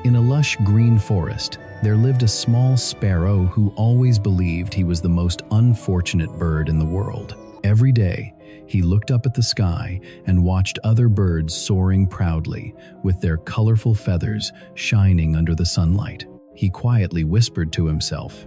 In a lush green forest, there lived a small sparrow who always believed he was the most unfortunate bird in the world. Every day, he looked up at the sky and watched other birds soaring proudly, with their colorful feathers shining under the sunlight. He quietly whispered to himself,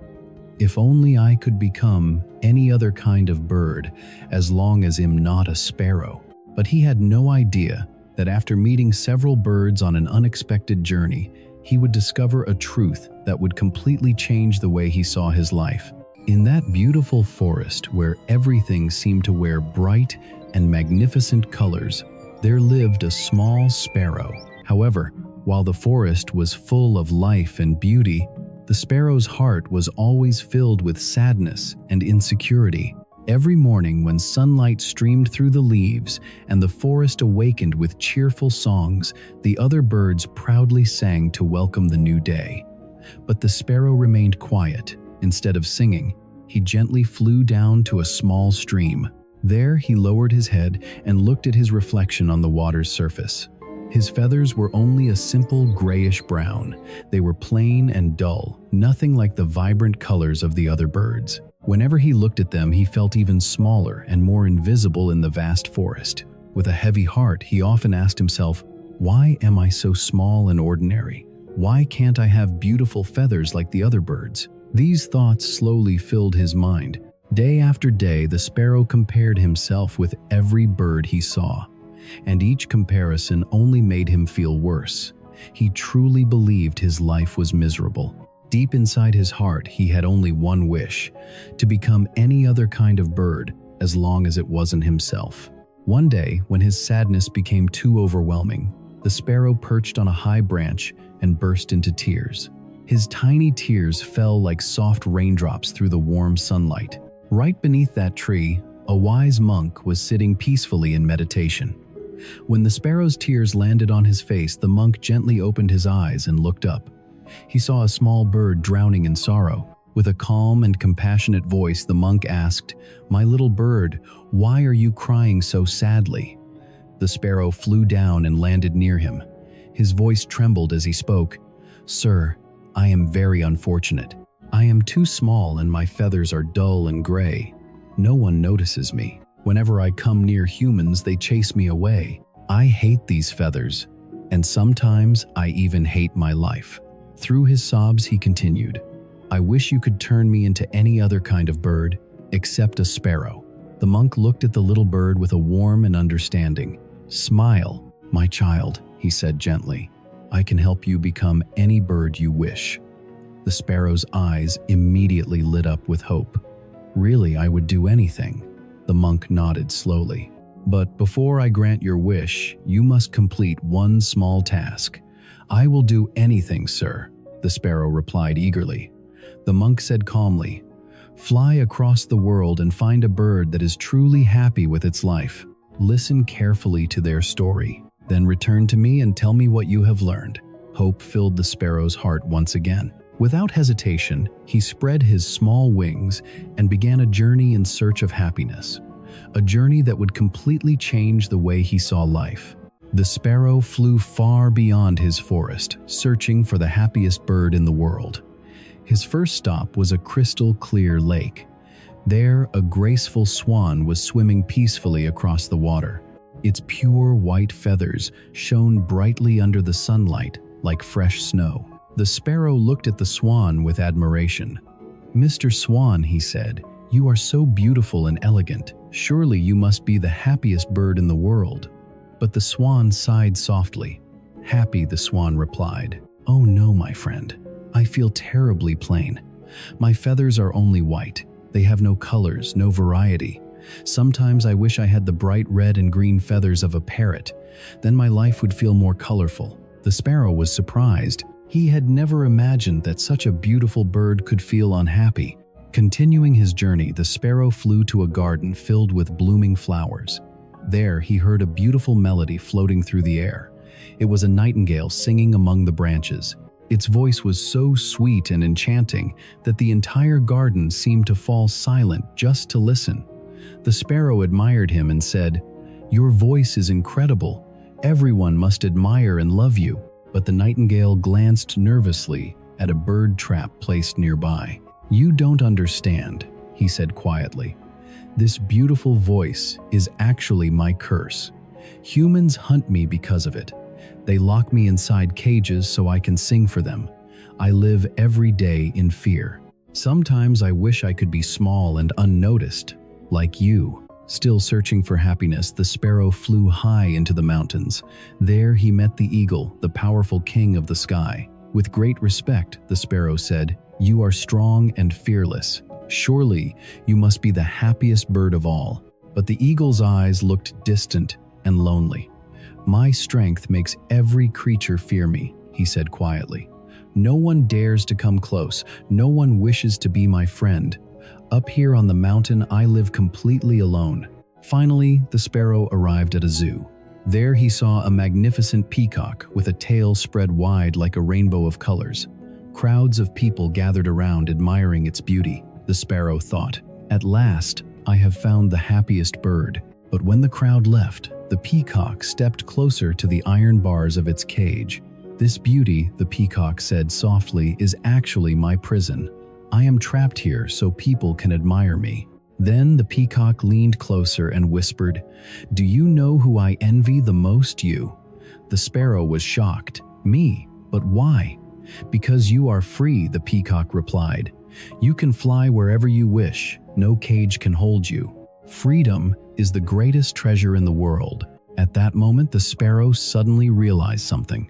"If only I could become any other kind of bird, as long as I'm not a sparrow." But he had no idea that after meeting several birds on an unexpected journey, he would discover a truth that would completely change the way he saw his life. In that beautiful forest where everything seemed to wear bright and magnificent colors, there lived a small sparrow. However, while the forest was full of life and beauty, the sparrow's heart was always filled with sadness and insecurity. Every morning when sunlight streamed through the leaves and the forest awakened with cheerful songs, the other birds proudly sang to welcome the new day. But the sparrow remained quiet. Instead of singing, he gently flew down to a small stream. There he lowered his head and looked at his reflection on the water's surface. His feathers were only a simple grayish-brown. They were plain and dull, nothing like the vibrant colors of the other birds. Whenever he looked at them, he felt even smaller and more invisible in the vast forest. With a heavy heart, he often asked himself, "Why am I so small and ordinary? Why can't I have beautiful feathers like the other birds?" These thoughts slowly filled his mind. Day after day, the sparrow compared himself with every bird he saw, and each comparison only made him feel worse. He truly believed his life was miserable. Deep inside his heart, he had only one wish: to become any other kind of bird, as long as it wasn't himself. One day, when his sadness became too overwhelming, the sparrow perched on a high branch and burst into tears. His tiny tears fell like soft raindrops through the warm sunlight. Right beneath that tree, a wise monk was sitting peacefully in meditation. When the sparrow's tears landed on his face, the monk gently opened his eyes and looked up. He saw a small bird drowning in sorrow. With a calm and compassionate voice, the monk asked, "My little bird, why are you crying so sadly?" The sparrow flew down and landed near him. His voice trembled as he spoke, "Sir, I am very unfortunate. I am too small and my feathers are dull and gray. No one notices me. Whenever I come near humans, they chase me away. I hate these feathers, and sometimes I even hate my life." Through his sobs, he continued, "I wish you could turn me into any other kind of bird, except a sparrow." The monk looked at the little bird with a warm and understanding. "Smile, my child," he said gently. "I can help you become any bird you wish." The sparrow's eyes immediately lit up with hope. "Really, I would do anything." The monk nodded slowly. "But before I grant your wish, you must complete one small task." "I will do anything, sir," the sparrow replied eagerly. The monk said calmly, "Fly across the world and find a bird that is truly happy with its life. Listen carefully to their story. Then return to me and tell me what you have learned." Hope filled the sparrow's heart once again. Without hesitation, he spread his small wings and began a journey in search of happiness, a journey that would completely change the way he saw life. The sparrow flew far beyond his forest, searching for the happiest bird in the world. His first stop was a crystal-clear lake. There, a graceful swan was swimming peacefully across the water. Its pure white feathers shone brightly under the sunlight like fresh snow. The sparrow looked at the swan with admiration. "Mr. Swan," he said, "you are so beautiful and elegant. Surely you must be the happiest bird in the world." But the swan sighed softly. "Happy," the swan replied. "Oh no, my friend. I feel terribly plain. My feathers are only white. They have no colors, no variety. Sometimes I wish I had the bright red and green feathers of a parrot. Then my life would feel more colorful." The sparrow was surprised. He had never imagined that such a beautiful bird could feel unhappy. Continuing his journey, the sparrow flew to a garden filled with blooming flowers. There, he heard a beautiful melody floating through the air. It was a nightingale singing among the branches. Its voice was so sweet and enchanting that the entire garden seemed to fall silent just to listen. The sparrow admired him and said, "Your voice is incredible. Everyone must admire and love you." but the nightingale glanced nervously at a bird trap placed nearby. "You don't understand," he said quietly. "This beautiful voice is actually my curse. Humans hunt me because of it. They lock me inside cages so I can sing for them. I live every day in fear. Sometimes I wish I could be small and unnoticed, like you." Still searching for happiness, the sparrow flew high into the mountains. There he met the eagle, the powerful king of the sky. With great respect, the sparrow said, "You are strong and fearless. Surely you must be the happiest bird of all." But the eagle's eyes looked distant and lonely. "My strength makes every creature fear me," he said quietly. "No one dares to come close. No one wishes to be my friend. Up here on the mountain, I live completely alone." Finally, the sparrow arrived at a zoo. There he saw a magnificent peacock with a tail spread wide like a rainbow of colors. Crowds of people gathered around admiring its beauty. The sparrow thought, "At last, I have found the happiest bird." But when the crowd left, the peacock stepped closer to the iron bars of its cage. "This beauty," the peacock said softly, "is actually my prison. I am trapped here so people can admire me." Then the peacock leaned closer and whispered, "Do you know who I envy the most? You." The sparrow was shocked. "Me? But why?" "Because you are free," the peacock replied. "You can fly wherever you wish. No cage can hold you. Freedom is the greatest treasure in the world." At that moment, the sparrow suddenly realized something.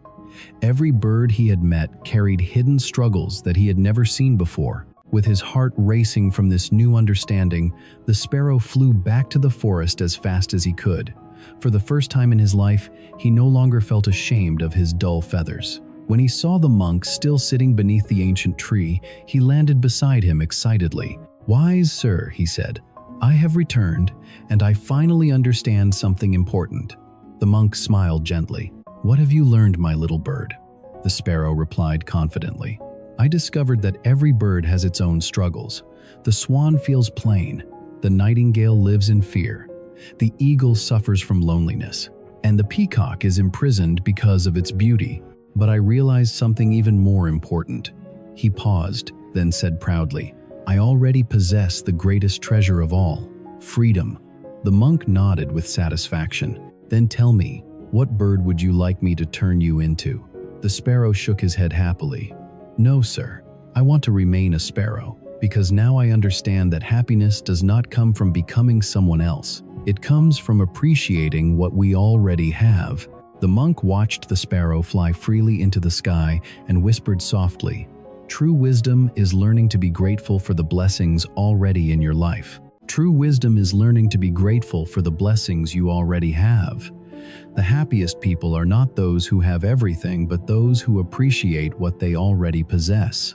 Every bird he had met carried hidden struggles that he had never seen before. With his heart racing from this new understanding, the sparrow flew back to the forest as fast as he could. For the first time in his life, he no longer felt ashamed of his dull feathers. When he saw the monk still sitting beneath the ancient tree, he landed beside him excitedly. "Wise sir," he said, "I have returned, and I finally understand something important." The monk smiled gently. "What have you learned, my little bird?" The sparrow replied confidently. "I discovered that every bird has its own struggles. The swan feels pain. The nightingale lives in fear. The eagle suffers from loneliness. And the peacock is imprisoned because of its beauty. But I realized something even more important." He paused, then said proudly, "I already possess the greatest treasure of all, freedom." The monk nodded with satisfaction. "Then tell me, what bird would you like me to turn you into?" The sparrow shook his head happily. "No, sir. I want to remain a sparrow, because now I understand that happiness does not come from becoming someone else. It comes from appreciating what we already have." The monk watched the sparrow fly freely into the sky and whispered softly, "True wisdom is learning to be grateful for the blessings already in your life. True wisdom is learning to be grateful for the blessings you already have. The happiest people are not those who have everything, but those who appreciate what they already possess."